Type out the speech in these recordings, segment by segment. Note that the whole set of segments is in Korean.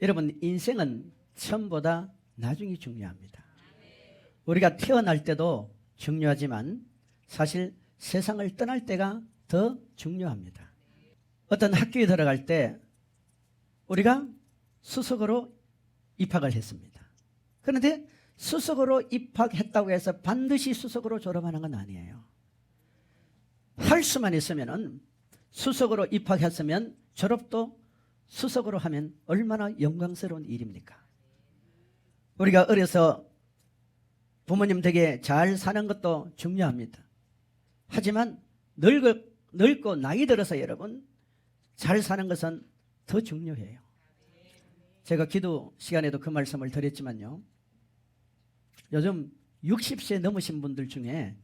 여러분, 인생은 처음보다 나중이 중요합니다. 우리가 태어날 때도 중요하지만 사실 세상을 떠날 때가 더 중요합니다. 어떤 학교에 들어갈 때 우리가 수석으로 입학을 했습니다. 그런데 수석으로 입학했다고 해서 반드시 수석으로 졸업하는 건 아니에요. 할 수만 있으면은 수석으로 입학했으면 졸업도 수석으로 하면 얼마나 영광스러운 일입니까? 우리가 어려서 부모님 댁에 잘 사는 것도 중요합니다. 하지만 늙고 나이 들어서 여러분 잘 사는 것은 더 중요해요. 제가 기도 시간에도 그 말씀을 드렸지만요, 요즘 60세 넘으신 분들 중에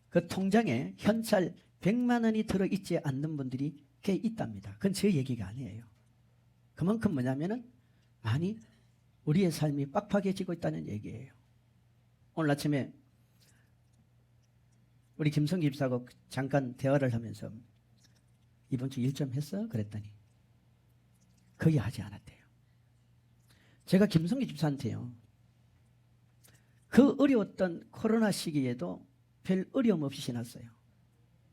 그 통장에 현찰 100만 원이 들어있지 않는 분들이 꽤 있답니다. 그건 제 얘기가 아니에요. 그만큼 뭐냐면은 많이 우리의 삶이 빡빡해지고 있다는 얘기예요. 오늘 아침에 우리 김성기 집사하고 잠깐 대화를 하면서 이번 주 일 좀 했어? 그랬더니 거의 하지 않았대요. 제가 김성기 집사한테요, 그 어려웠던 코로나 시기에도 별 어려움 없이 지났어요.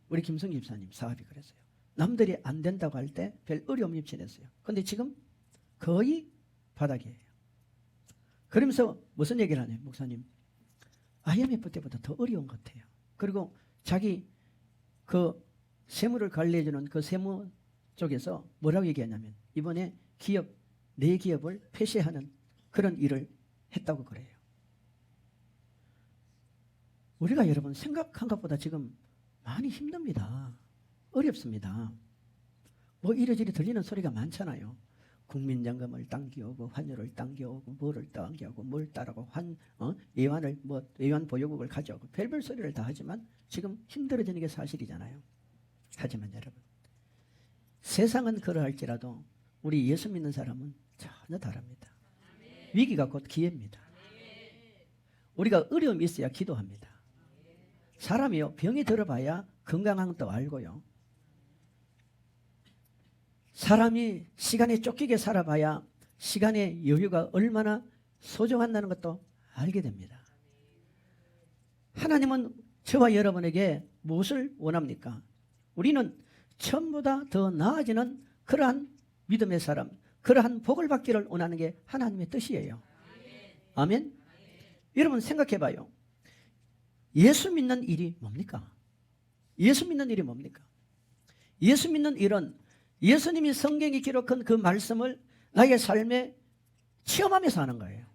우리 김성기 집사님 사업이 그랬어요. 남들이 안 된다고 할 때 별 어려움 없이 지냈어요. 그런데 지금 거의 바닥이에요. 그러면서 무슨 얘기를 하냐면, 목사님 IMF 때보다 더 어려운 것 같아요. 그리고 자기 그 세무를 관리해주는 그 세무 쪽에서 뭐라고 얘기하냐면 이번에 기업, 내 기업을 폐쇄하는 그런 일을 했다고 그래요. 우리가 여러분 생각한 것보다 지금 많이 힘듭니다. 어렵습니다. 뭐 이래저래 들리는 소리가 많잖아요. 국민연금을 당겨오고 환율을 당겨오고 뭐를 당겨오고 뭘 따라고 예환을 예환 보유국을 가져오고 별별 소리를 다 하지만 지금 힘들어지는 게 사실이잖아요. 하지만 여러분, 세상은 그러할지라도 우리 예수 믿는 사람은 전혀 다릅니다. 위기가 곧 기회입니다. 우리가 어려움이 있어야 기도합니다. 사람이요, 병이 들어봐야 건강한 것도 알고요, 사람이 시간에 쫓기게 살아봐야 시간의 여유가 얼마나 소중하다는 것도 알게 됩니다. 하나님은 저와 여러분에게 무엇을 원합니까? 우리는 처음보다 더 나아지는 그러한 믿음의 사람, 그러한 복을 받기를 원하는 게 하나님의 뜻이에요. 아멘. 여러분 생각해봐요. 예수 믿는 일이 뭡니까? 예수 믿는 일이 뭡니까? 예수 믿는 일은 예수님이 성경에 기록한 그 말씀을 나의 삶에 체험하면서 하는 거예요.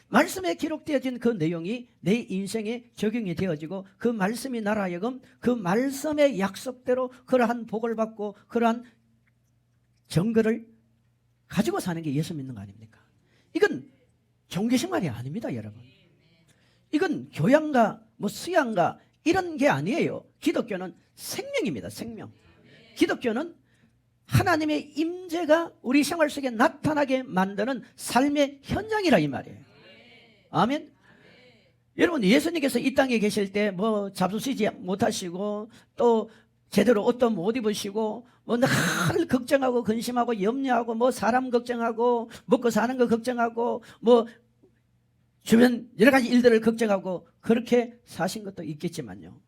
말씀에 기록되어진 그 내용이 내 인생에 적용이 되어지고 그 말씀이 나로 하여금 그 말씀의 약속대로 그러한 복을 받고 그러한 증거를 가지고 사는 게 예수 믿는 거 아닙니까? 이건 종교생활이 아닙니다, 여러분. 이건 교양과 수양과 이런 게 아니에요. 기독교는 생명입니다. 생명. 기독교는 하나님의 임재가 우리 생활 속에 나타나게 만드는 삶의 현장이라 이 말이에요. 아멘. 여러분, 예수님께서 이 땅에 계실 때 뭐 잡수시지 못하시고 또 제대로 옷도 못 입으시고 뭐 늘 걱정하고 근심하고 염려하고 뭐 사람 걱정하고 먹고 사는 거 걱정하고 뭐 주변 여러 가지 일들을 걱정하고 그렇게 사신 것도 있겠지만요,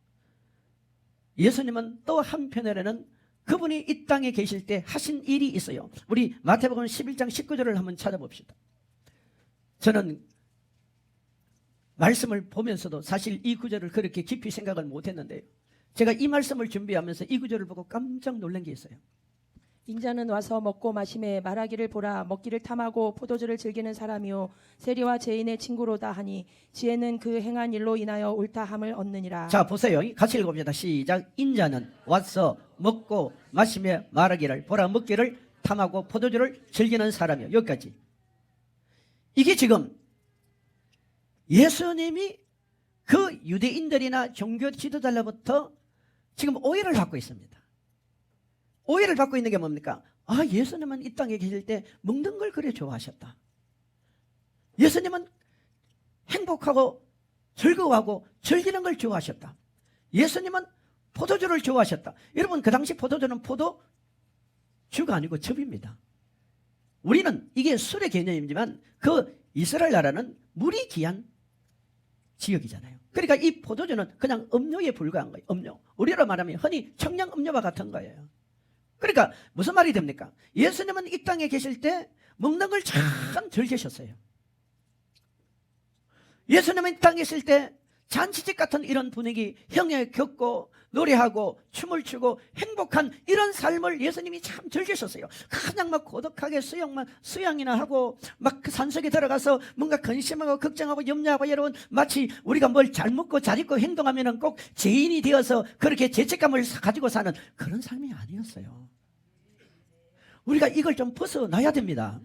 예수님은 또 한편으로는 그분이 이 땅에 계실 때 하신 일이 있어요. 우리 마태복음 11장 19절을 한번 찾아봅시다. 저는 말씀을 보면서도 사실 이 구절을 그렇게 깊이 생각을 못했는데요, 제가 이 말씀을 준비하면서 이 구절을 보고 깜짝 놀란 게 있어요. 인자는 와서 먹고 마심에 말하기를 보라, 먹기를 탐하고 포도주를 즐기는 사람이요 세리와 죄인의 친구로다 하니 지혜는 그 행한 일로 인하여 옳다함을 얻느니라. 자 보세요, 같이 읽어봅시다. 시작. 인자는 와서 먹고 마시며 말하기를 보라, 먹기를 탐하고 포도주를 즐기는 사람이요. 여기까지. 이게 지금 예수님이 그 유대인들이나 종교 지도자로부터 지금 오해를 받고 있습니다. 오해를 받고 있는 게 뭡니까? 아, 예수님은 이 땅에 계실 때 먹는 걸 그래 좋아하셨다. 예수님은 행복하고 즐거워하고 즐기는 걸 좋아하셨다. 예수님은 포도주를 좋아하셨다. 여러분, 그 당시 포도주는 포도주가 아니고 즙입니다. 우리는 이게 술의 개념이지만 그 이스라엘 나라는 물이 귀한 지역이잖아요. 그러니까 이 포도주는 그냥 음료에 불과한 거예요. 음료. 우리로 말하면 흔히 청량 음료와 같은 거예요. 그러니까 무슨 말이 됩니까? 예수님은 이 땅에 계실 때 먹는 걸 참 즐기셨어요. 예수님은 이 땅에 계실 때 잔치집 같은 이런 분위기, 형에 겪고 노래하고 춤을 추고 행복한 이런 삶을 예수님이 참 즐기셨어요. 그냥 막 고독하게 수영이나 하고 막 그 산속에 들어가서 뭔가 근심하고 걱정하고 염려하고 여러분 마치 우리가 뭘 잘 먹고 잘 입고 행동하면은 꼭 죄인이 되어서 그렇게 죄책감을 가지고 사는 그런 삶이 아니었어요. 우리가 이걸 좀 벗어나야 됩니다.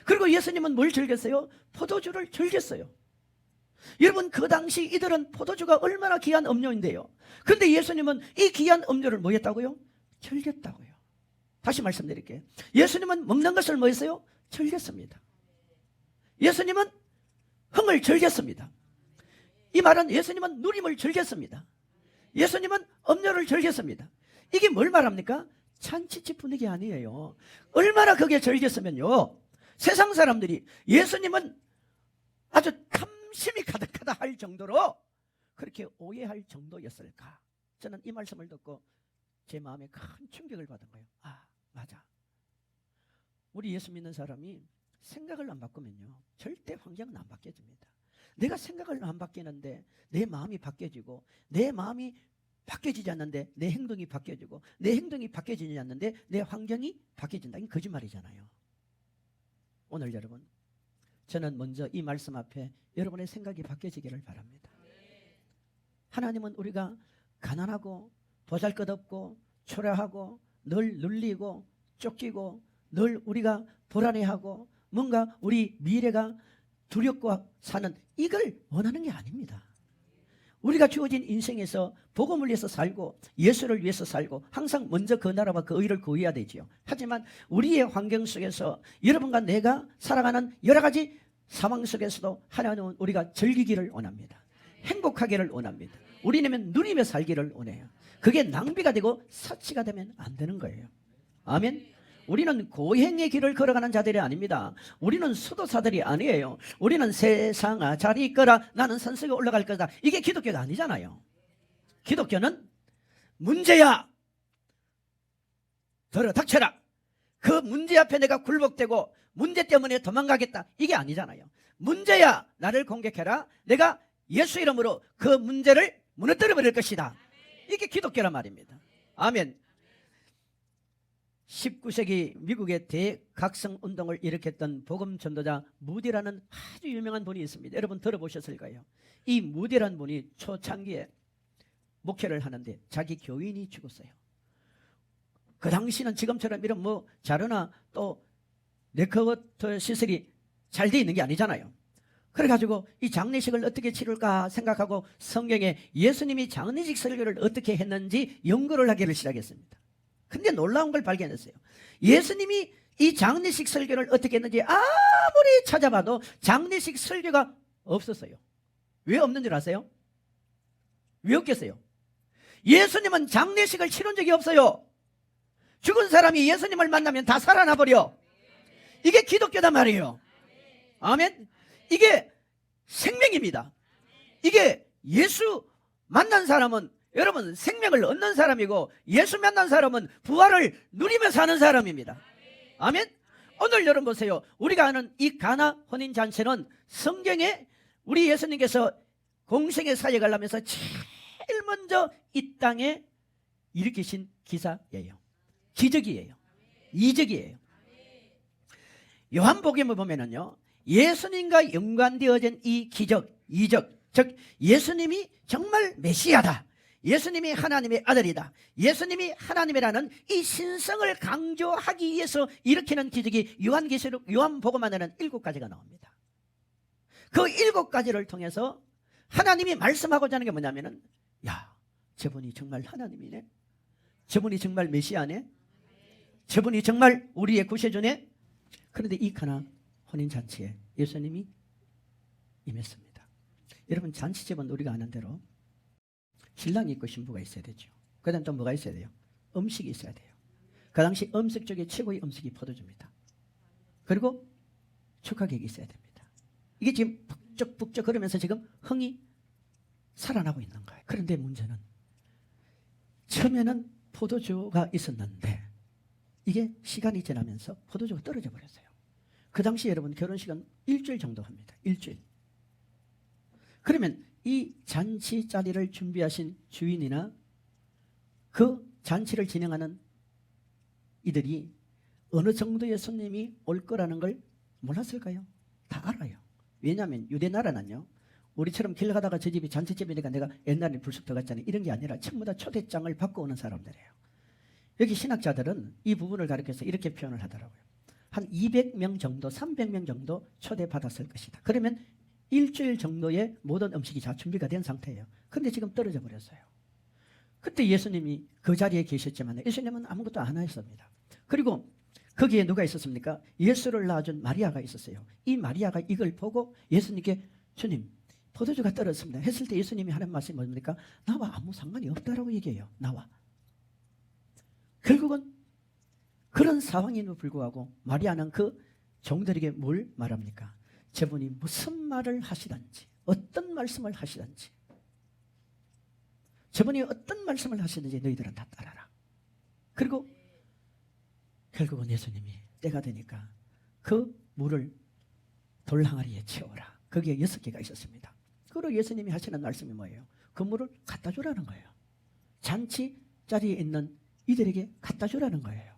그리고 예수님은 뭘 즐겼어요? 포도주를 즐겼어요. 여러분 그 당시 이들은 포도주가 얼마나 귀한 음료인데요. 그런데 예수님은 이 귀한 음료를 뭐 했다고요? 즐겼다고요. 다시 말씀드릴게요. 예수님은 먹는 것을 뭐 했어요? 즐겼습니다. 예수님은 흥을 즐겼습니다. 이 말은 예수님은 누림을 즐겼습니다. 예수님은 음료를 즐겼습니다. 이게 뭘 말합니까? 잔치집 분위기 아니에요. 얼마나 그게 즐겼으면요, 세상 사람들이 예수님은 아주 탐심이 가득하다 할 정도로 그렇게 오해할 정도였을까? 저는 이 말씀을 듣고 제 마음에 큰 충격을 받은 거예요. 아, 맞아. 우리 예수 믿는 사람이 생각을 안 바꾸면요, 절대 환경은 안 바뀌어집니다. 내가 생각을 안 바뀌는데 내 마음이 바뀌어지고, 내 마음이 바뀌어지지 않는데 내 행동이 바뀌어지고, 내 행동이 바뀌어지지 않는데 내 환경이 바뀌어진다. 이건 거짓말이잖아요. 오늘 여러분, 저는 먼저 이 말씀 앞에 여러분의 생각이 바뀌어지기를 바랍니다. 하나님은 우리가 가난하고 보잘것없고 초라하고 늘 눌리고 쫓기고 늘 우리가 불안해하고 뭔가 우리 미래가 두렵고 사는 이걸 원하는 게 아닙니다. 우리가 주어진 인생에서 복음을 위해서 살고 예수를 위해서 살고 항상 먼저 그 나라와 그 의를 구해야 되지요. 하지만 우리의 환경 속에서 여러분과 내가 살아가는 여러 가지 상황 속에서도 하나님은 우리가 즐기기를 원합니다. 행복하기를 원합니다. 우리는 누리며 살기를 원해요. 그게 낭비가 되고 사치가 되면 안 되는 거예요. 아멘. 우리는 고행의 길을 걸어가는 자들이 아닙니다. 우리는 수도사들이 아니에요. 우리는 세상아 잘 있거라 나는 산속에 올라갈 거다. 이게 기독교가 아니잖아요. 기독교는 문제야 들어 닥쳐라. 그 문제 앞에 내가 굴복되고 문제 때문에 도망가겠다. 이게 아니잖아요. 문제야 나를 공격해라. 내가 예수 이름으로 그 문제를 무너뜨려 버릴 것이다. 이게 기독교란 말입니다. 아멘. 19세기 미국의 대각성 운동을 일으켰던 복음 전도자 무디라는 아주 유명한 분이 있습니다. 여러분 들어보셨을 거예요. 이 무디라는 분이 초창기에 목회를 하는데 자기 교인이 죽었어요. 그 당시는 지금처럼 이런 뭐 자료나 또 네트워크 시설이 잘 돼 있는 게 아니잖아요. 그래가지고 이 장례식을 어떻게 치를까 생각하고 성경에 예수님이 장례식 설교를 어떻게 했는지 연구를 하기를 시작했습니다. 근데 놀라운 걸 발견했어요. 예수님이 이 장례식 설교를 어떻게 했는지 아무리 찾아봐도 장례식 설교가 없었어요. 왜 없는 줄 아세요? 왜 없겠어요? 예수님은 장례식을 치른 적이 없어요. 죽은 사람이 예수님을 만나면 다 살아나 버려. 이게 기독교단 말이에요. 아멘. 이게 생명입니다. 이게 예수 만난 사람은 여러분 생명을 얻는 사람이고 예수 만난 사람은 부활을 누리며 사는 사람입니다. 아멘. 오늘 여러분 보세요. 우리가 아는 이 가나 혼인잔치는 성경에 우리 예수님께서 공생의 사역을 하면서 제일 먼저 이 땅에 일으키신 기사예요. 기적이에요. 이적이에요. 요한복음을 보면은요, 예수님과 연관되어진 이 기적, 이적, 즉 예수님이 정말 메시아다. 예수님이 하나님의 아들이다. 예수님이 하나님이라는 이 신성을 강조하기 위해서 일으키는 기적이 요한계시록, 요한복음 안에는 7가지가 나옵니다. 그 7가지를 통해서 하나님이 말씀하고자 하는 게 뭐냐면은, 야, 저분이 정말 하나님이네. 저분이 정말 메시아네. 저분이 정말 우리의 구세주네. 그런데 이 가나 혼인잔치에 예수님이 임했습니다. 여러분 잔치집은 우리가 아는 대로 신랑이 있고 신부가 있어야 되죠. 그 다음 또 뭐가 있어야 돼요? 음식이 있어야 돼요. 그 당시 음식 중에 최고의 음식이 포도주입니다. 그리고 축하객이 있어야 됩니다. 이게 지금 북적북적 그러면서 지금 흥이 살아나고 있는 거예요. 그런데 문제는 처음에는 포도주가 있었는데 이게 시간이 지나면서 포도주가 떨어져 버렸어요. 그 당시 여러분 결혼식은 일주일 정도 합니다. 일주일. 그러면 이 잔치 자리를 준비하신 주인이나 그 잔치를 진행하는 이들이 어느 정도의 손님이 올 거라는 걸 몰랐을까요? 다 알아요. 왜냐하면 유대 나라는요, 우리처럼 길 가다가 저 집이 잔치집이니까 내가 옛날에 불쑥 들어갔잖아요. 이런 게 아니라 전부 다 초대장을 받고 오는 사람들이에요. 여기 신학자들은 이 부분을 가리켜서 이렇게 표현을 하더라고요. 한 200명 정도, 300명 정도 초대받았을 것이다. 그러면 일주일 정도의 모든 음식이 다 준비가 된 상태예요. 그런데 지금 떨어져 버렸어요. 그때 예수님이 그 자리에 계셨지만 예수님은 아무것도 안 하셨습니다. 그리고 거기에 누가 있었습니까? 예수를 낳아준 마리아가 있었어요. 이 마리아가 이걸 보고 예수님께 주님, 포도주가 떨어졌습니다 했을 때 예수님이 하는 말씀이 뭡니까? 나와 아무 상관이 없다라고 얘기해요. 나와. 결국은 그런 상황에도 불구하고 마리아는 그 종들에게 뭘 말합니까? 저분이 무슨 말을 하시든지 어떤 말씀을 하시든지 저분이 어떤 말씀을 하시든지 너희들은 다 따라라. 그리고 결국은 예수님이 때가 되니까 그 물을 돌항아리에 채워라. 거기에 6개가 있었습니다. 그리고 예수님이 하시는 말씀이 뭐예요? 그 물을 갖다 주라는 거예요. 잔치 자리에 있는 이들에게 갖다 주라는 거예요.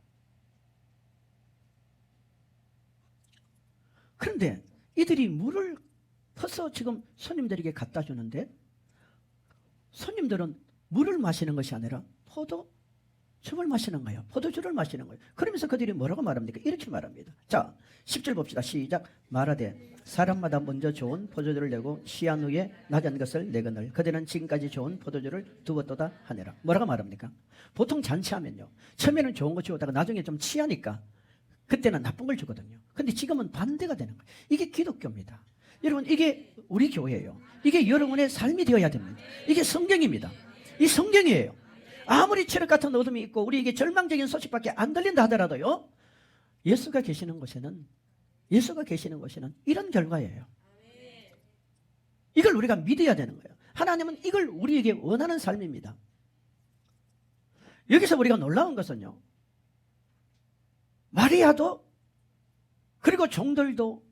그런데 이들이 물을 퍼서 지금 손님들에게 갖다 주는데 손님들은 물을 마시는 것이 아니라 포도주를 마시는 거예요. 포도주를 마시는 거예요. 그러면서 그들이 뭐라고 말합니까? 이렇게 말합니다. 자, 10절 봅시다. 시작. 말하되 사람마다 먼저 좋은 포도주를 내고 시한 후에 낮은 것을 내거늘 그들은 지금까지 좋은 포도주를 두었도다 하니라. 뭐라고 말합니까? 보통 잔치하면요, 처음에는 좋은 거 주었다가 나중에 좀 취하니까 그때는 나쁜 걸 주거든요. 근데 지금은 반대가 되는 거예요. 이게 기독교입니다. 여러분, 이게 우리 교회예요. 이게 여러분의 삶이 되어야 됩니다. 이게 성경입니다. 이 성경이에요. 아무리 체력 같은 어둠이 있고 우리에게 절망적인 소식밖에 안 들린다 하더라도요, 예수가 계시는 곳에는 이런 결과예요. 이걸 우리가 믿어야 되는 거예요. 하나님은 이걸 우리에게 원하는 삶입니다. 여기서 우리가 놀라운 것은요, 마리아도 그리고 종들도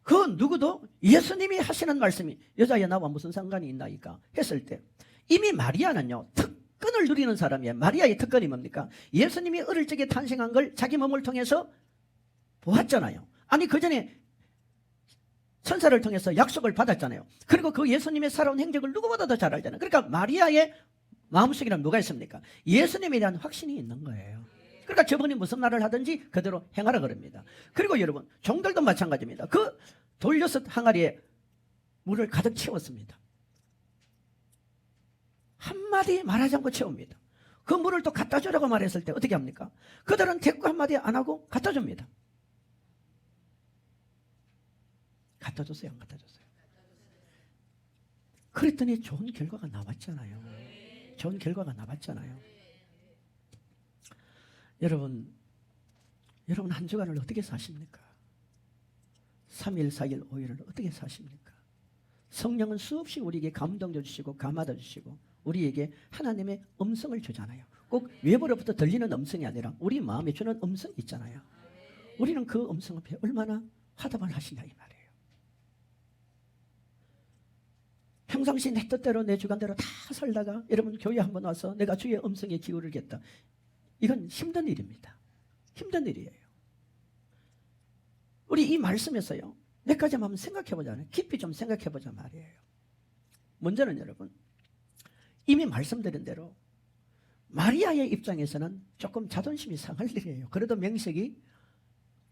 그 누구도 예수님이 하시는 말씀이 여자야 나와 무슨 상관이 있나이까 했을 때 이미 마리아는요 특권을 누리는 사람이에요. 마리아의 특권이 뭡니까? 예수님이 어릴 적에 탄생한 걸 자기 몸을 통해서 보았잖아요. 아니 그 전에 천사를 통해서 약속을 받았잖아요. 그리고 그 예수님의 살아온 행적을 누구보다 더 잘 알잖아요. 그러니까 마리아의 마음속에는 뭐가 있습니까? 예수님에 대한 확신이 있는 거예요. 그러니까 저분이 무슨 말을 하든지 그대로 행하라 그럽니다. 그리고 여러분, 종들도 마찬가지입니다. 그 돌려서 항아리에 물을 가득 채웠습니다. 한마디 말하지 않고 채웁니다. 그 물을 또 갖다 주라고 말했을 때 어떻게 합니까? 그들은 대꾸 한마디 안 하고 갖다 줍니다. 갖다 줬어요, 안 갖다 줬어요? 그랬더니 좋은 결과가 나왔잖아요. 좋은 결과가 나왔잖아요. 여러분 한 주간을 어떻게 사십니까? 3일, 4일, 5일을 어떻게 사십니까? 성령은 수없이 우리에게 감동도 주시고 감화도 주시고 우리에게 하나님의 음성을 주잖아요. 꼭 외부로부터 들리는 음성이 아니라 우리 마음에 주는 음성이 있잖아요. 우리는 그 음성 앞에 얼마나 화답을 하시냐 이 말이에요. 평상시 내 뜻대로 내 주관대로 다 살다가 여러분 교회 한번 와서 내가 주의 음성에 기울이겠다. 이건 힘든 일입니다. 힘든 일이에요. 우리 이 말씀에서요, 몇 가지 한번 생각해보자. 깊이 좀 생각해보자 말이에요. 먼저는 여러분, 이미 말씀드린 대로 마리아의 입장에서는 조금 자존심이 상할 일이에요. 그래도 명색이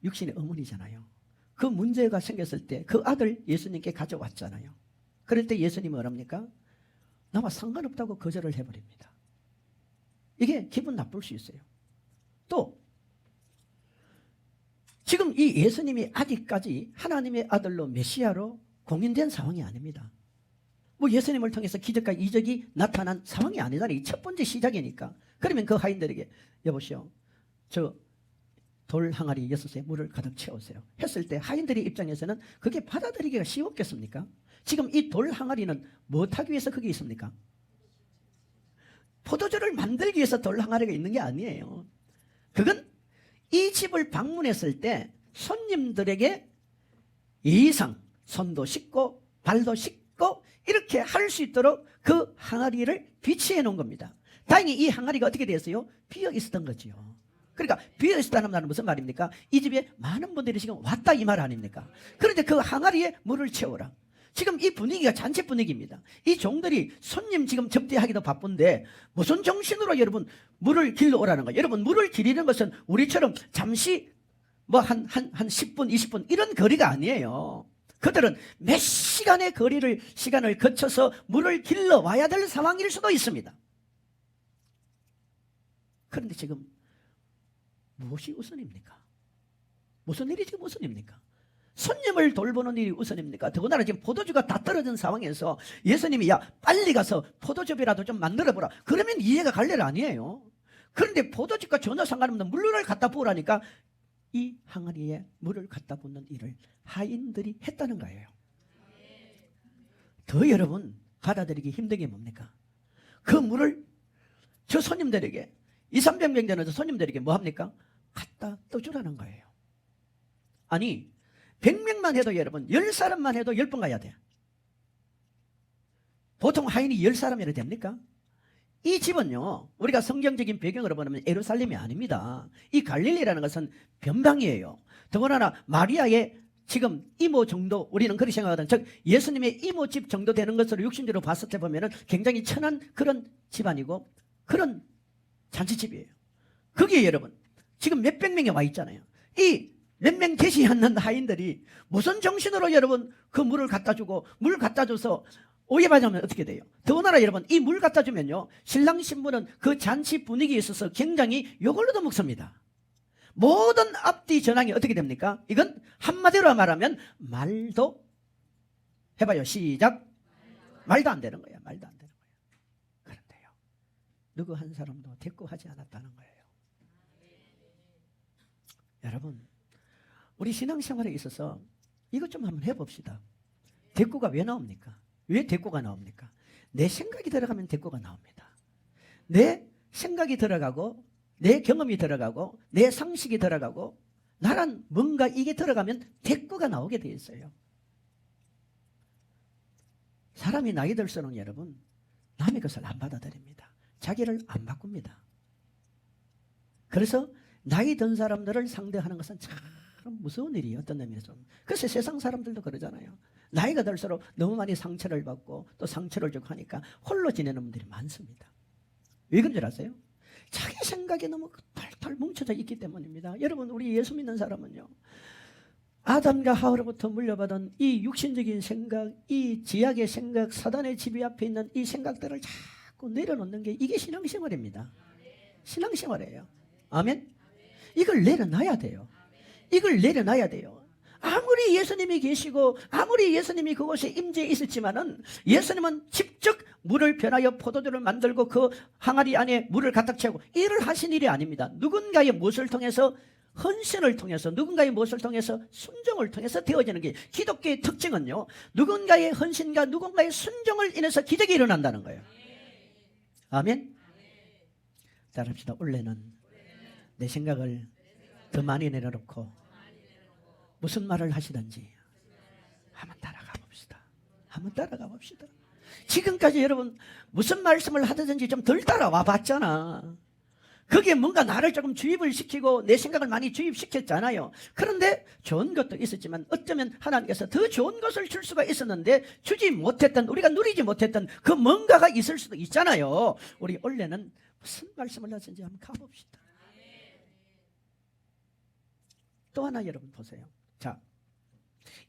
육신의 어머니잖아요. 그 문제가 생겼을 때 그 아들 예수님께 가져왔잖아요. 그럴 때 예수님은 뭐랍니까? 나와 상관없다고 거절을 해버립니다. 이게 기분 나쁠 수 있어요. 또 지금 이 예수님이 아직까지 하나님의 아들로 메시아로 공인된 상황이 아닙니다. 뭐 예수님을 통해서 기적과 이적이 나타난 상황이 아니잖아요. 이 첫 번째 시작이니까. 그러면 그 하인들에게 여보시오, 저 돌 항아리 6에 물을 가득 채우세요. 했을 때 하인들의 입장에서는 그게 받아들이기가 쉬웠겠습니까? 지금 이 돌 항아리는 무엇하기 위해서 그게 있습니까? 포도주를 만들기 위해서 돌 항아리가 있는 게 아니에요. 그건 이 집을 방문했을 때 손님들에게 예의상 손도 씻고 발도 씻고 이렇게 할 수 있도록 그 항아리를 비치해 놓은 겁니다. 다행히 이 항아리가 어떻게 됐어요? 비어 있었던 거지요. 그러니까 비어 있었다는 말은 무슨 말입니까? 이 집에 많은 분들이 지금 왔다 이 말 아닙니까? 그런데 그 항아리에 물을 채우라. 지금 이 분위기가 잔치 분위기입니다. 이 종들이 손님 지금 접대하기도 바쁜데 무슨 정신으로 여러분 물을 길러 오라는 거예요? 여러분 물을 기리는 것은 우리처럼 잠시 뭐 한 10분 20분 이런 거리가 아니에요. 그들은 몇 시간의 시간을 거쳐서 물을 길러 와야 될 상황일 수도 있습니다. 그런데 지금 무엇이 우선입니까? 무슨 일이 지금 우선입니까? 손님을 돌보는 일이 우선입니까? 더군다나 지금 포도주가 다 떨어진 상황에서 예수님이 야 빨리 가서 포도즙이라도 좀 만들어보라. 그러면 이해가 갈 일 아니에요. 그런데 포도즙과 전혀 상관없는 물을 갖다 부으라니까 이 항아리에 물을 갖다 붓는 일을 하인들이 했다는 거예요. 더 여러분 받아들이기 힘든 게 뭡니까? 그 물을 저 손님들에게 200~300명 되는 저 손님들에게 뭐 합니까? 갖다 떠주라는 거예요. 아니 100명만 해도 여러분 10사람만 해도 10번 가야 돼. 보통 하인이 10사람이라 됩니까? 이 집은요 우리가 성경적인 배경으로 보면 예루살렘이 아닙니다. 이 갈릴리라는 것은 변방이에요. 더군다나 마리아의 지금 이모 정도 우리는 그렇게 생각하던 즉 예수님의 이모집 정도 되는 것으로 육신적으로 봤을 때 보면 굉장히 천한 그런 집안이고 그런 잔치집이에요. 거기에 여러분 지금 몇백 명이 와 있잖아요. 이 몇 명 되지 않는 하인들이 무슨 정신으로 여러분 그 물을 갖다 주고 물 갖다 줘서 오해받으면 어떻게 돼요? 더군다나 여러분 이 물 갖다 주면요 신랑 신부는 그 잔치 분위기에 있어서 굉장히 욕을 얻어먹습니다. 모든 앞뒤 전황이 어떻게 됩니까? 이건 한마디로 말하면 말도 해봐요. 시작. 말도 안 되는 거야. 말도 안 되는 거야. 그런데요 누구 한 사람도 대꾸하지 않았다는 거예요. 여러분 우리 신앙생활에 있어서 이것 좀 한번 해봅시다. 대꾸가 왜 나옵니까? 왜 대꾸가 나옵니까? 내 생각이 들어가면 대꾸가 나옵니다. 내 생각이 들어가고 내 경험이 들어가고 내 상식이 들어가고 나란 뭔가 이게 들어가면 대꾸가 나오게 돼 있어요. 사람이 나이 들수록 여러분 남의 것을 안 받아들입니다. 자기를 안 바꿉니다. 그래서 나이 든 사람들을 상대하는 것은 참 무서운 일이에요. 어떤 의미에서. 그래서 세상 사람들도 그러잖아요. 나이가 들수록 너무 많이 상처를 받고 또 상처를 주고 하니까 홀로 지내는 분들이 많습니다. 왜 그런 줄 아세요? 자기 생각에 너무 탈탈 뭉쳐져 있기 때문입니다. 여러분 우리 예수 믿는 사람은요 아담과 하와로부터 물려받은 이 육신적인 생각, 이 지약의 생각, 사단의 지배 앞에 있는 이 생각들을 자꾸 내려놓는 게 이게 신앙생활입니다. 신앙생활이에요. 아멘? 이걸 내려놔야 돼요. 이걸 내려놔야 돼요. 아무리 예수님이 계시고 아무리 예수님이 그곳에 임재해 있었지만은 예수님은 직접 물을 변하여 포도주를 만들고 그 항아리 안에 물을 가득 채우고 일을 하신 일이 아닙니다. 누군가의 무엇을 통해서 헌신을 통해서 누군가의 무엇을 통해서 순종을 통해서 되어지는 게 기독교의 특징은요 누군가의 헌신과 누군가의 순종을 인해서 기적이 일어난다는 거예요. 아멘? 따라합시다. 원래는 내 생각을 더 많이 내려놓고 무슨 말을 하시든지 한번 따라가 봅시다. 한번 따라가 봅시다. 지금까지 여러분 무슨 말씀을 하든지 좀 덜 따라와 봤잖아. 거기에 뭔가 나를 조금 주입을 시키고 내 생각을 많이 주입시켰잖아요. 그런데 좋은 것도 있었지만 어쩌면 하나님께서 더 좋은 것을 줄 수가 있었는데 주지 못했던 우리가 누리지 못했던 그 뭔가가 있을 수도 있잖아요. 우리 원래는 무슨 말씀을 하든지 한번 가봅시다. 또 하나 여러분 보세요. 자,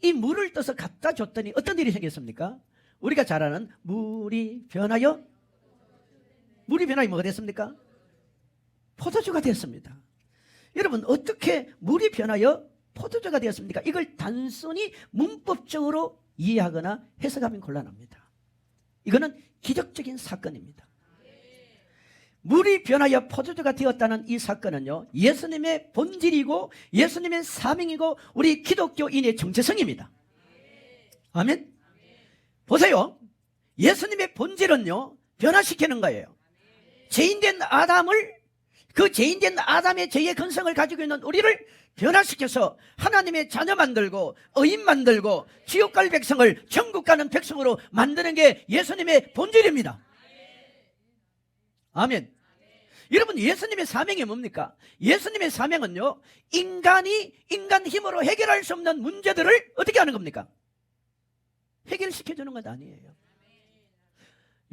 이 물을 떠서 갖다 줬더니 어떤 일이 생겼습니까? 우리가 잘 아는 물이 변하여 뭐가 됐습니까? 포도주가 되었습니다. 여러분 어떻게 물이 변하여 포도주가 되었습니까? 이걸 단순히 문법적으로 이해하거나 해석하면 곤란합니다. 이거는 기적적인 사건입니다. 물이 변하여 포도주가 되었다는 이 사건은요, 예수님의 본질이고 예수님의 사명이고 우리 기독교인의 정체성입니다. 아멘. 보세요. 예수님의 본질은요, 변화시키는 거예요. 죄인된 아담을, 그 죄인된 아담의 죄의 근성을 가지고 있는 우리를 변화시켜서 하나님의 자녀 만들고 의인 만들고 지옥 갈 백성을 천국 가는 백성으로 만드는 게 예수님의 본질입니다. 아멘. 여러분, 예수님의 사명이 뭡니까? 예수님의 사명은요, 인간이 인간 힘으로 해결할 수 없는 문제들을 어떻게 하는 겁니까? 해결시켜주는 것 아니에요.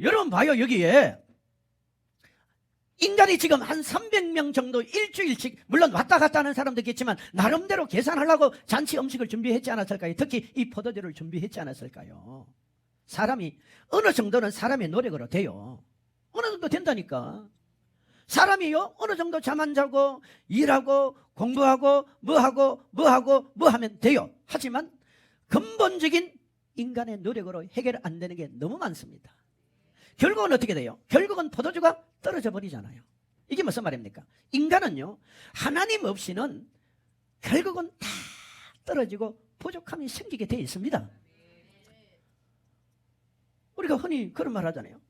여러분 봐요. 여기에 인간이 지금 한 300명 정도 일주일씩, 물론 왔다 갔다 하는 사람도 있겠지만 나름대로 계산하려고 잔치 음식을 준비했지 않았을까요? 특히 이 포도주를 준비했지 않았을까요? 사람이 어느 정도는 사람의 노력으로 돼요. 어느 정도 된다니까. 사람이요, 어느 정도 잠 안 자고 일하고 공부하고 뭐 하면 돼요. 하지만 근본적인 인간의 노력으로 해결 안 되는 게 너무 많습니다. 결국은 어떻게 돼요? 결국은 포도주가 떨어져 버리잖아요. 이게 무슨 말입니까? 인간은요, 하나님 없이는 결국은 다 떨어지고 부족함이 생기게 돼 있습니다. 우리가 흔히 그런 말 하잖아요.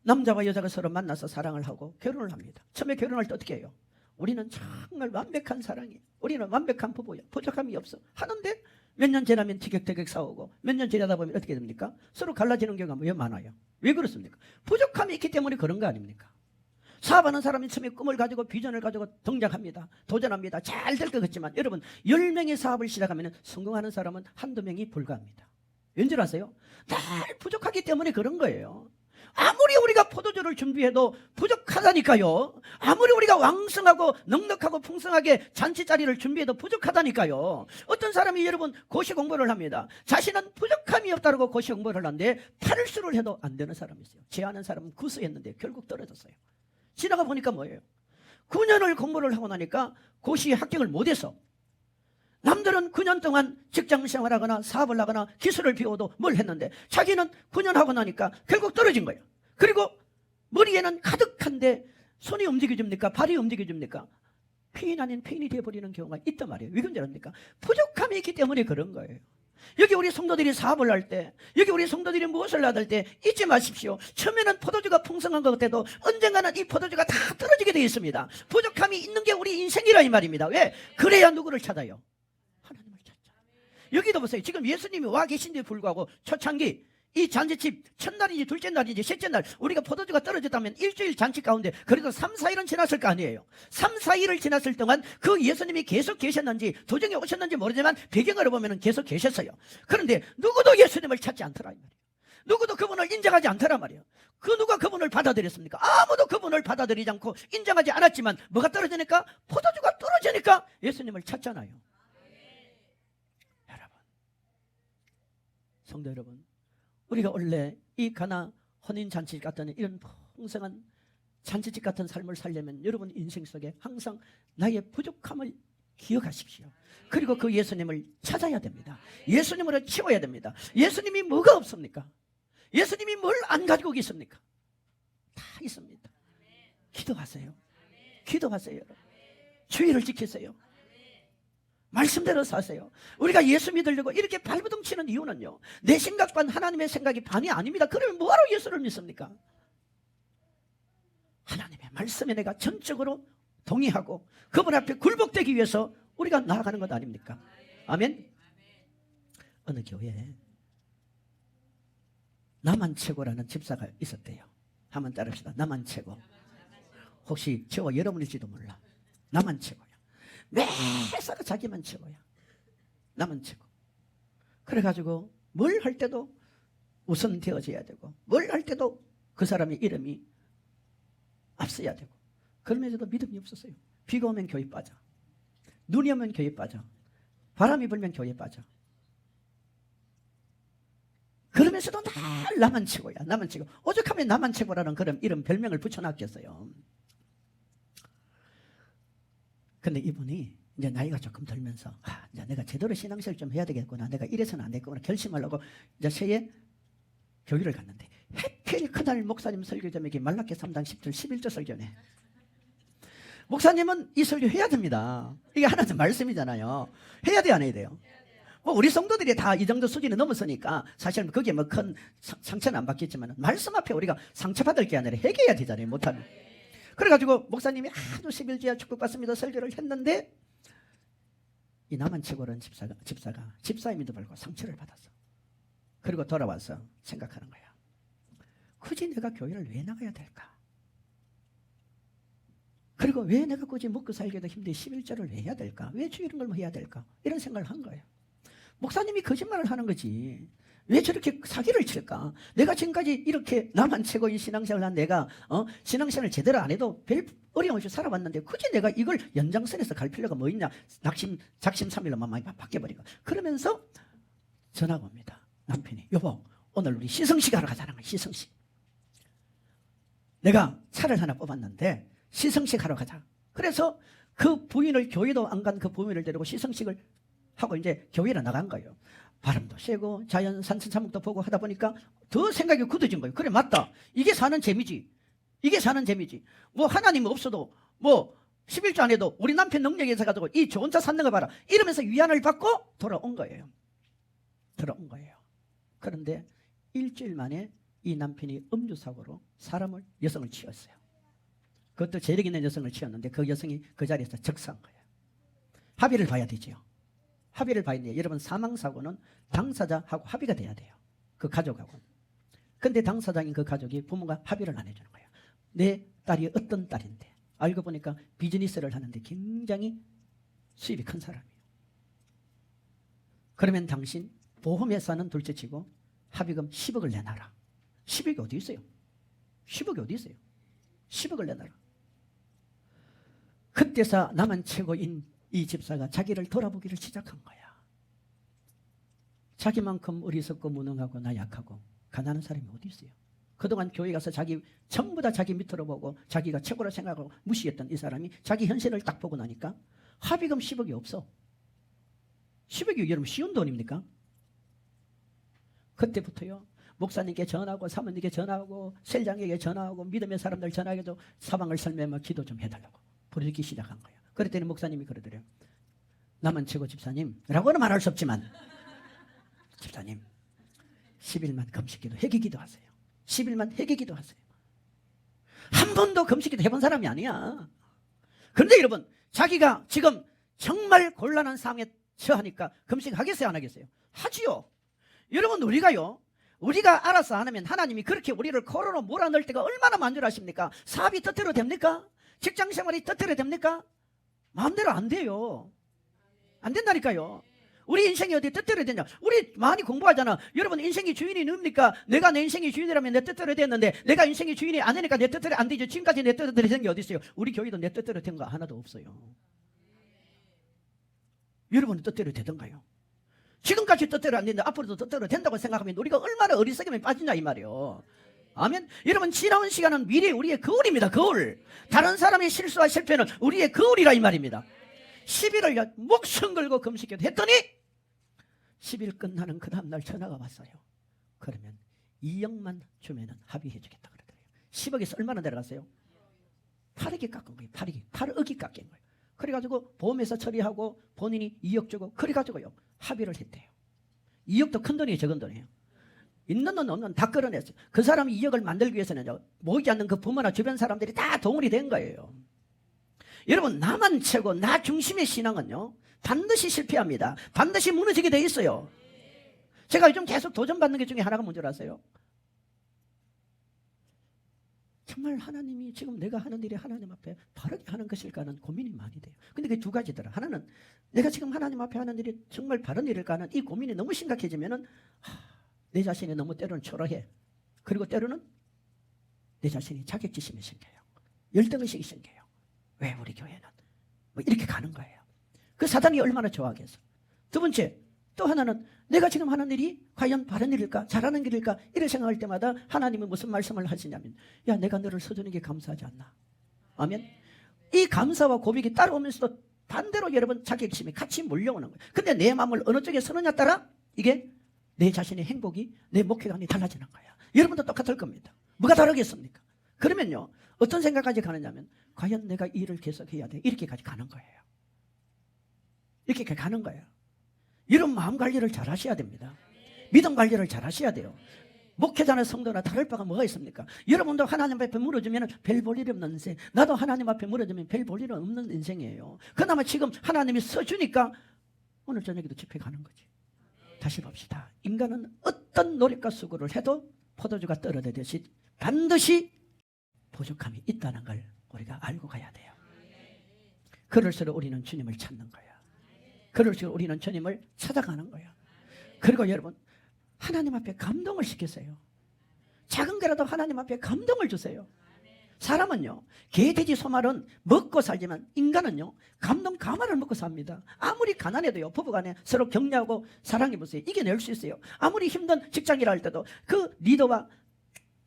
남자와 여자가 서로 만나서 사랑을 하고 결혼을 합니다. 처음에 결혼할 때 어떻게 해요? 우리는 정말 완벽한 사랑이에요. 우리는 완벽한 부부야. 부족함이 없어. 하는데 몇 년 지나면 티격태격 싸우고 몇 년 지나다 보면 어떻게 됩니까? 서로 갈라지는 경우가 왜 많아요? 왜 그렇습니까? 부족함이 있기 때문에 그런 거 아닙니까? 사업하는 사람이 처음에 꿈을 가지고 비전을 가지고 동작합니다. 도전합니다. 잘 될 것 같지만 여러분, 10명의 사업을 시작하면 성공하는 사람은 한두 명이 불과합니다. 왠지 아세요? 늘 부족하기 때문에 그런 거예요. 아무리 우리가 포도주를 준비해도 부족하다니까요. 아무리 우리가 왕성하고 넉넉하고 풍성하게 잔치 자리를 준비해도 부족하다니까요. 어떤 사람이 여러분 고시 공부를 합니다. 자신은 부족함이 없다고 고시 공부를 하는데 팔수를 해도 안 되는 사람이 있어요. 제 아는 사람은 구수했는데 결국 떨어졌어요. 지나가 보니까 뭐예요? 9년을 공부를 하고 나니까 고시 합격을 못해서, 남들은 9년 동안 직장 생활하거나 사업을 하거나 기술을 배워도 뭘 했는데 자기는 9년 하고 나니까 결국 떨어진 거예요. 그리고 머리에는 가득한데 손이 움직여줍니까? 발이 움직여줍니까? 폐인 아닌 폐인이 되어버리는 경우가 있단 말이에요. 왜 그런지 압니까? 부족함이 있기 때문에 그런 거예요. 여기 우리 성도들이 사업을 할 때, 여기 우리 성도들이 무엇을 받을 때 잊지 마십시오. 처음에는 포도주가 풍성한 것 같아도 언젠가는 이 포도주가 다 떨어지게 되어 있습니다. 부족함이 있는 게 우리 인생이라 이 말입니다. 왜? 그래야 누구를 찾아요? 하나님을 찾자. 여기도 보세요. 지금 예수님이 와 계신데 불구하고 초창기 이 잔치집 첫날인지 둘째 날인지 셋째 날 우리가 포도주가 떨어졌다면 일주일 잔치 가운데 그래도 3, 4일은 지났을 거 아니에요. 3, 4일을 지났을 동안 그 예수님이 계속 계셨는지 도중에 오셨는지 모르지만 배경으로 보면 계속 계셨어요. 그런데 누구도 예수님을 찾지 않더라 이 말이에요. 누구도 그분을 인정하지 않더라 말이에요. 그 누가 그분을 받아들였습니까? 아무도 그분을 받아들이지 않고 인정하지 않았지만 뭐가 떨어지니까? 포도주가 떨어지니까 예수님을 찾잖아요. 여러분, 성도 여러분, 우리가 원래 이 가나 혼인잔치 같은 이런 풍성한 잔치집 같은 삶을 살려면 여러분 인생 속에 항상 나의 부족함을 기억하십시오. 그리고 그 예수님을 찾아야 됩니다. 예수님으로 채워야 됩니다. 예수님이 뭐가 없습니까? 예수님이 뭘 안 가지고 계십니까? 다 있습니다. 기도하세요. 기도하세요. 주의를 지키세요. 말씀대로 사세요. 우리가 예수 믿으려고 이렇게 발버둥 치는 이유는요, 내 생각과 하나님의 생각이 반이 아닙니다. 그러면 뭐하러 예수를 믿습니까? 하나님의 말씀에 내가 전적으로 동의하고 그분 앞에 굴복되기 위해서 우리가 나아가는 것 아닙니까? 아멘. 어느 교회에 나만 최고라는 집사가 있었대요. 한번 따릅시다. 나만 최고. 혹시 저와 여러분일지도 몰라. 나만 최고야. 매사가 자기만 최고야. 나만 최고. 그래가지고 뭘 할 때도 우선 되어져야 되고 뭘 할 때도 그 사람의 이름이 앞서야 되고, 그러면서도 믿음이 없었어요. 비가 오면 교회 빠져, 눈이 오면 교회 빠져, 바람이 불면 교회 빠져. 그러면서도 날 나만 최고야. 나만 최고. 오죽하면 나만 최고라는 그런 이름 별명을 붙여놨겠어요. 근데 이분이 이제 나이가 조금 들면서 이제 내가 제대로 신앙생활 좀 해야 되겠구나, 내가 이래서는 안 되겠구나 결심하려고 이제 새해 교회를 갔는데 매일 그날 목사님 설교 제목이 말라기 3장 10절 11절 설교네. 목사님은 이 설교 해야 됩니다. 이게 하나님 말씀이잖아요. 해야 돼, 안 해야 돼요? 뭐 우리 성도들이 다 이 정도 수준이 넘었으니까 사실 거기에 뭐 큰 상처는 안 받겠지만 말씀 앞에 우리가 상처받을 게 아니라 해결해야 되잖아요. 못하면. 그래가지고 목사님이 아주 11주야 축복받습니다 설교를 했는데 이 남한 최고라는 집사가 집사의 믿음을 걸고 상처를 받았어. 그리고 돌아와서 생각하는 거야. 굳이 내가 교회를 왜 나가야 될까? 그리고 왜 내가 굳이 먹고 살기도 힘든 11절을 왜 해야 될까? 왜 이런 걸 해야 될까? 이런 생각을 한 거예요. 목사님이 거짓말을 하는 거지. 왜 저렇게 사기를 칠까? 내가 지금까지 이렇게 나만 최고의 신앙생활을 한 내가 신앙생활을 제대로 안 해도 별 어려움 없이 살아왔는데 굳이 내가 이걸 연장선에서 갈 필요가 뭐 있냐? 작심삼일로만 많이 바뀌어버리고. 그러면서 전화가 옵니다. 남편이 여보 오늘 우리 시성식 하러 가자는 거야. 시성식. 내가 차를 하나 뽑았는데 시성식 하러 가자. 그래서 그 부인을 교회도 안 간 그 부인을 데리고 시성식을 하고 이제 교회로 나간 거예요. 바람도 쐬고 자연 산천사목도 보고 하다 보니까 더 생각이 굳어진 거예요. 그래 맞다. 이게 사는 재미지. 이게 사는 재미지. 뭐 하나님 없어도 뭐 11조 안 해도 우리 남편 능력에서 가지고 이 좋은 차 샀는 거 봐라. 이러면서 위안을 받고 돌아온 거예요. 돌아온 거예요. 그런데 일주일 만에 이 남편이 음주사고로 여성을 치웠어요. 그것도 재력 있는 여성을 치웠는데 그 여성이 그 자리에서 즉사한 거예요. 합의를 봐야 되죠. 합의를 봐야 돼요. 여러분 사망사고는 당사자하고 합의가 돼야 돼요. 그 가족하고. 근데 당사자인 그 가족이 부모가 합의를 안 해주는 거예요. 내 딸이 어떤 딸인데 알고 보니까 비즈니스를 하는데 굉장히 수입이 큰 사람이에요. 그러면 당신 보험회사는 둘째치고 합의금 10억을 내놔라. 10억이 어디 있어요? 10억이 어디 있어요? 10억을 내놔라. 그때서 남한 최고인 이 집사가 자기를 돌아보기를 시작한 거야. 자기만큼 어리석고 무능하고 나약하고 가난한 사람이 어디 있어요? 그동안 교회 가서 전부 다 자기 밑으로 보고 자기가 최고로 생각하고 무시했던 이 사람이 자기 현실을 딱 보고 나니까 합의금 10억이 없어. 10억이 여러분 쉬운 돈입니까? 그때부터요. 목사님께 전화하고 사모님께 전화하고 셀장에게 전화하고 믿음의 사람들 전화해도 사방을 설명하며 기도 좀 해달라고 부르기 시작한 거예요. 그랬더니 목사님이 그러더래요. 남한 최고 집사님이라고는 말할 수 없지만 집사님 10일만 금식기도 회개기도 하세요. 10일만 회개기도 하세요. 한 번도 금식기도 해본 사람이 아니야. 그런데 여러분 자기가 지금 정말 곤란한 상황에 처하니까 금식하겠어요 안 하겠어요? 하지요. 여러분 우리가 알아서 안 하면 하나님이 그렇게 우리를 코로로 몰아넣을 때가 얼마나 만족하십니까? 사업이 뜻대로 됩니까? 직장생활이 뜻대로 됩니까? 마음대로 안 돼요. 안 된다니까요. 우리 인생이 어디 뜻대로 되냐? 우리 많이 공부하잖아. 여러분 인생의 주인이 누굽니까? 내가 내 인생의 주인이라면 내 뜻대로 됐는데 내가 인생의 주인이 안 되니까 내 뜻대로 안 되죠. 지금까지 내 뜻대로 된 게 어디 있어요? 우리 교회도 내 뜻대로 된 거 하나도 없어요. 여러분은 뜻대로 되던가요? 지금까지 뜻대로 안 된다. 앞으로도 뜻대로 된다고 생각하면 우리가 얼마나 어리석으면 빠지냐 이 말이에요. 아멘. 여러분 지나온 시간은 미래 우리의 거울입니다. 거울. 다른 사람의 실수와 실패는 우리의 거울이라 이 말입니다. 10일을 목숨 걸고 금식기도 했더니 10일 끝나는 그 다음날 전화가 왔어요. 그러면 2억만 주면은 합의해 주겠다 그러더래요. 10억에서 얼마나 내려갔어요? 8억이 깎은 거예요. 8억이 깎인 거예요. 그래가지고 보험회사 처리하고 본인이 2억 주고 그래가지고요 합의를 했대요. 2억도 큰 돈이에요 적은 돈이에요. 있는 돈 없는 돈 다 끌어냈어요. 그 사람이 2억을 만들기 위해서는 모이지 않는 그 부모나 주변 사람들이 다 동원이 된 거예요. 여러분 나만 최고 나 중심의 신앙은요 반드시 실패합니다. 반드시 무너지게 돼 있어요. 제가 요즘 계속 도전받는 게 중에 하나가 뭔지 아세요? 정말 하나님이 지금 내가 하는 일이 하나님 앞에 바르게 하는 것일까 하는 고민이 많이 돼요. 근데 그게 두 가지더라. 하나는 내가 지금 하나님 앞에 하는 일이 정말 바른 일일까 하는 이 고민이 너무 심각해지면은 내 자신이 너무 때로는 초라해. 그리고 때로는 내 자신이 자격지심이 생겨요. 열등의식이 생겨요. 왜 우리 교회는 뭐 이렇게 가는 거예요. 그 사단이 얼마나 좋아하겠어. 두 번째 또 하나는 내가 지금 하는 일이 과연 바른 일일까 잘하는 일일까 이를 생각할 때마다 하나님은 무슨 말씀을 하시냐면 야 내가 너를 써주는 게 감사하지 않나. 아멘. 이 감사와 고백이 따라오면서도 반대로 여러분 자격심이 같이 몰려오는 거예요. 근데 내 마음을 어느 쪽에 서느냐 따라 이게 내 자신의 행복이 내 목회관이 달라지는 거야. 여러분도 똑같을 겁니다. 뭐가 다르겠습니까? 그러면요, 어떤 생각까지 가느냐면, 과연 내가 이 일을 계속해야 돼? 이렇게까지 가는 거예요. 이렇게까지 가는 거예요. 이런 마음 관리를 잘 하셔야 됩니다. 믿음 관리를 잘 하셔야 돼요. 목회자나 성도나 다를 바가 뭐가 있습니까? 여러분도 하나님 앞에 물어주면 별 볼 일 없는 인생, 나도 하나님 앞에 물어주면 별 볼 일 없는 인생이에요. 그나마 지금 하나님이 써주니까 오늘 저녁에도 집회 가는 거지. 다시 봅시다. 인간은 어떤 노력과 수고를 해도 포도주가 떨어지듯이 반드시 부족함이 있다는 걸 우리가 알고 가야 돼요. 그럴수록 우리는 주님을 찾는 거예요. 그럴수록 우리는 주님을 찾아가는 거예요. 그리고 여러분, 하나님 앞에 감동을 시키세요. 작은 거라도 하나님 앞에 감동을 주세요. 사람은요, 개, 돼지, 소말은 먹고 살지만 인간은요, 감동 가마를 먹고 삽니다. 아무리 가난해도요, 부부간에 서로 격려하고 사랑해 보세요. 이겨낼 수 있어요. 아무리 힘든 직장이라 할 때도 그 리더와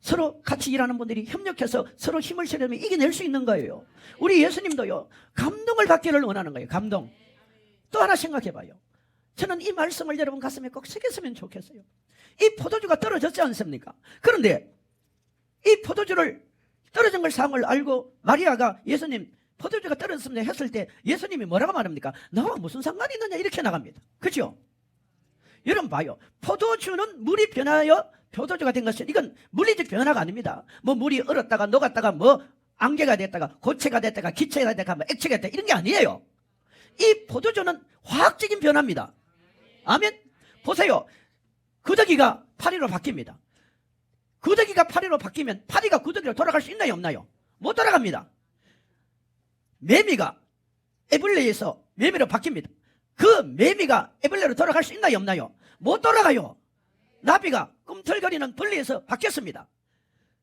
서로 같이 일하는 분들이 협력해서 서로 힘을 실으면 이겨낼 수 있는 거예요. 우리 예수님도요, 감동을 받기를 원하는 거예요. 감동. 또 하나 생각해 봐요. 저는 이 말씀을 여러분 가슴에 꼭 새겼으면 좋겠어요. 이 포도주가 떨어졌지 않습니까? 그런데 이 포도주를 떨어진 걸 상황을 알고 마리아가 예수님 포도주가 떨어졌습니다 했을 때 예수님이 뭐라고 말합니까? 나와 무슨 상관이 있느냐 이렇게 나갑니다. 그렇죠? 여러분 봐요. 포도주는 물이 변하여 포도주가 된 것은 이건 물리적 변화가 아닙니다. 뭐 물이 얼었다가 녹았다가 뭐 안개가 됐다가 고체가 됐다가 기체가 됐다가 뭐 액체가 됐다가 이런 게 아니에요. 이 포도주는 화학적인 변화입니다. 아멘. 보세요. 구더기가 파리로 바뀝니다. 구더기가 파리로 바뀌면 파리가 구더기로 돌아갈 수 있나요 없나요? 못 돌아갑니다. 매미가 애벌레에서 매미로 바뀝니다. 그 매미가 애벌레로 돌아갈 수 있나요 없나요? 못 돌아가요. 나비가 꿈틀거리는 벌레에서 바뀌었습니다.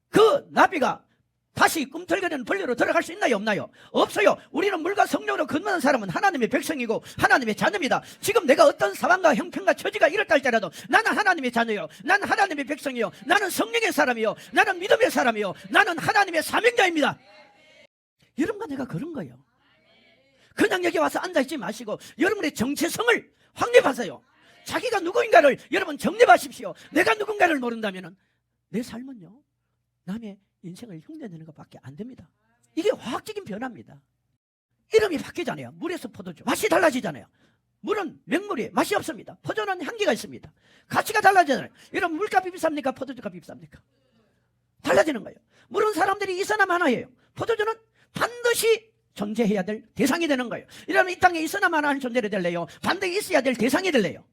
그 나비가 다시 꿈틀거리는 벌레로 들어갈 수 있나요 없나요? 없어요. 우리는 물과 성령으로 건너는 사람은 하나님의 백성이고 하나님의 자녀입니다. 지금 내가 어떤 상황과 형편과 처지가 이렇다 할지라도 나는 하나님의 자녀요, 나는 하나님의 백성이요, 나는 성령의 사람이요, 나는 믿음의 사람이요, 나는 하나님의 사명자입니다. 여러분과 내가 그런 거예요. 그냥 여기 와서 앉아있지 마시고 여러분의 정체성을 확립하세요. 자기가 누구인가를 여러분 정립하십시오. 내가 누군가를 모른다면 내 삶은요, 남의 인생을 흉내내는 것밖에 안 됩니다. 이게 화학적인 변화입니다. 이름이 바뀌잖아요. 물에서 포도주 맛이 달라지잖아요. 물은 맹물이 맛이 없습니다. 포도주는 향기가 있습니다. 가치가 달라지잖아요. 여러분 물값이 비쌉니까? 포도주값이 비쌉니까? 달라지는 거예요. 물은 사람들이 있으나 마나예요. 포도주는 반드시 존재해야 될 대상이 되는 거예요. 이러면 이 땅에 있으나 마나한 존재를 될래요? 반드시 있어야 될 대상이 될래요?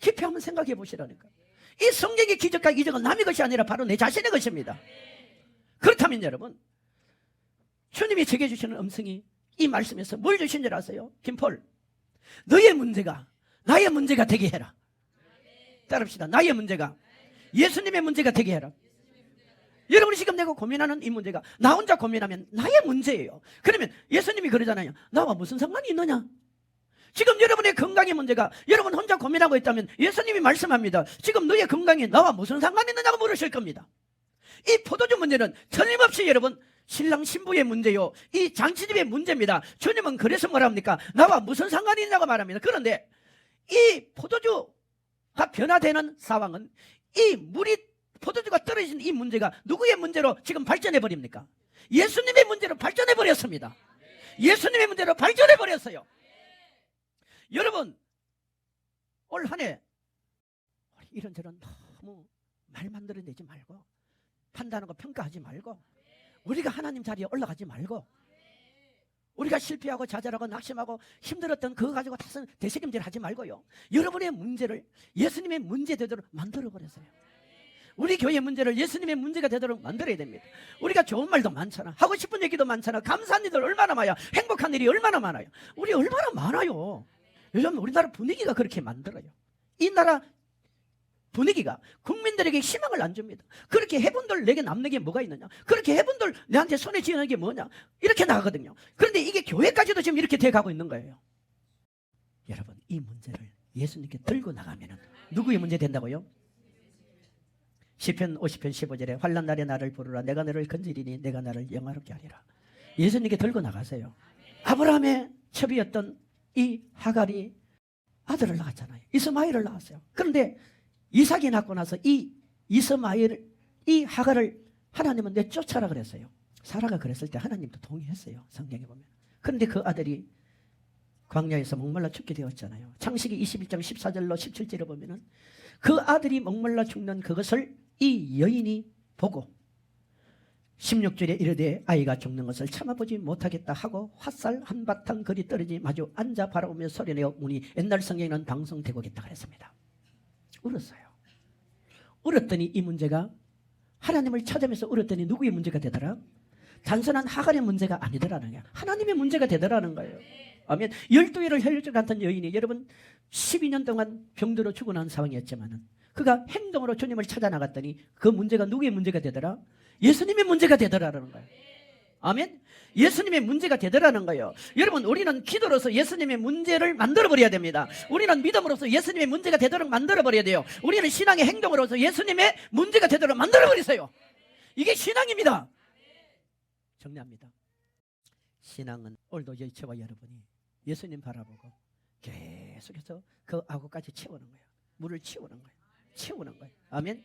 깊이 한번 생각해 보시라니까. 이 성경의 기적과 이적은 남의 것이 아니라 바로 내 자신의 것입니다. 그렇다면 여러분, 주님이 제게 주시는 음성이 이 말씀에서 뭘 주신 줄 아세요? 김폴, 너의 문제가 나의 문제가 되게 해라. 따릅시다. 나의 문제가 예수님의 문제가 되게 해라. 여러분이 지금 내가 고민하는 이 문제가 나 혼자 고민하면 나의 문제예요. 그러면 예수님이 그러잖아요. 나와 무슨 상관이 있느냐? 지금 여러분의 건강의 문제가 여러분 혼자 고민하고 있다면 예수님이 말씀합니다. 지금 너의 건강이 나와 무슨 상관이 있느냐고 물으실 겁니다. 이 포도주 문제는 틀림없이 여러분 신랑 신부의 문제요, 이 장치집의 문제입니다. 주님은 그래서 뭐라 합니까? 나와 무슨 상관이 있냐고 말합니다. 그런데 이 포도주가 변화되는 상황은 이 물이 포도주가 떨어진 이 문제가 누구의 문제로 지금 발전해 버립니까? 예수님의 문제로 발전해 버렸습니다. 예수님의 문제로 발전해 버렸어요. 여러분, 올 한 해 이런저런 너무 말 만들어내지 말고 판단하고 평가하지 말고 우리가 하나님 자리에 올라가지 말고 우리가 실패하고 좌절하고 낙심하고 힘들었던 그거 가지고 대책임질 하지 말고요. 여러분의 문제를 예수님의 문제 되도록 만들어버렸어요. 우리 교회 문제를 예수님의 문제가 되도록 만들어야 됩니다. 우리가 좋은 말도 많잖아. 하고 싶은 얘기도 많잖아. 감사한 일들 얼마나 많아요. 행복한 일이 얼마나 많아요. 우리 얼마나 많아요. 요즘 우리나라 분위기가 그렇게 만들어요. 이 나라 분위기가 국민들에게 희망을 안 줍니다. 그렇게 해본들 내게 남는 게 뭐가 있느냐? 그렇게 해본들 내한테 손에 쥐는 게 뭐냐? 이렇게 나가거든요. 그런데 이게 교회까지도 지금 이렇게 돼가고 있는 거예요. 여러분, 이 문제를 예수님께 들고 나가면 누구의 문제 된다고요? 시편 50편 15절에 환난 날에 나를 부르라. 내가 너를 건지리니 내가 나를 영화롭게 하리라. 예수님께 들고 나가세요. 아브라함의 첩이었던 이 하갈이 아들을 낳았잖아요. 이스마엘을 낳았어요. 그런데 이삭이 낳고 나서 이 이스마엘, 이 하갈을 하나님은 내쫓아라 그랬어요. 사라가 그랬을 때 하나님도 동의했어요. 성경에 보면. 그런데 그 아들이 광야에서 목말라 죽게 되었잖아요. 창세기 21장 14절로 17절에 보면은 그 아들이 목말라 죽는 그것을 이 여인이 보고 16절에 이르되 아이가 죽는 것을 참아보지 못하겠다 하고 화살 한바탕 거리 떨어지 마주 앉아 바라보며 소리내어 우니 옛날 성경에는 방송되고겠다 그랬습니다. 울었어요. 울었더니 이 문제가 하나님을 찾으면서 울었더니 누구의 문제가 되더라? 단순한 하갈의 문제가 아니더라는 거야. 하나님의 문제가 되더라는 거예요. 아멘. 12회를 혈육적 같은 여인이 여러분 12년 동안 병들어 죽어난 상황이었지만은 그가 행동으로 주님을 찾아 나갔더니 그 문제가 누구의 문제가 되더라? 예수님의 문제가 되더라는 거예요. 아멘. 예수님의 문제가 되더라는 거예요. 여러분 우리는 기도로서 예수님의 문제를 만들어버려야 됩니다. 우리는 믿음으로서 예수님의 문제가 되도록 만들어버려야 돼요. 우리는 신앙의 행동으로서 예수님의 문제가 되도록 만들어버리세요. 이게 신앙입니다. 정리합니다. 신앙은 오늘도 저와 여러분이 예수님 바라보고 계속해서 그 악어까지 채우는 거예요. 물을 채우는 거예요. 채우는 거예요. 아멘.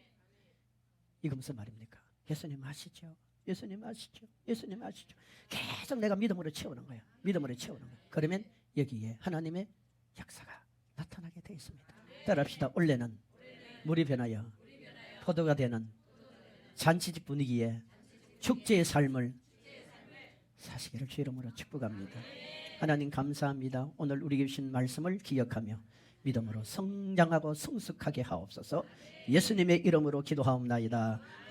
이거 무슨 말입니까? 예수님 아시죠? 예수님 아시죠? 예수님 아시죠? 계속 내가 믿음으로 채우는 거예요. 믿음으로 채우는 거예요. 그러면 여기에 하나님의 역사가 나타나게 되어 있습니다. 따라합시다. 원래는 물이 변하여 포도가 되는 잔치집 분위기에 축제의 삶을 사시기를 주 이름으로 축복합니다. 하나님 감사합니다. 오늘 우리에게 주신 말씀을 기억하며 믿음으로 성장하고 성숙하게 하옵소서. 예수님의 이름으로 기도하옵나이다.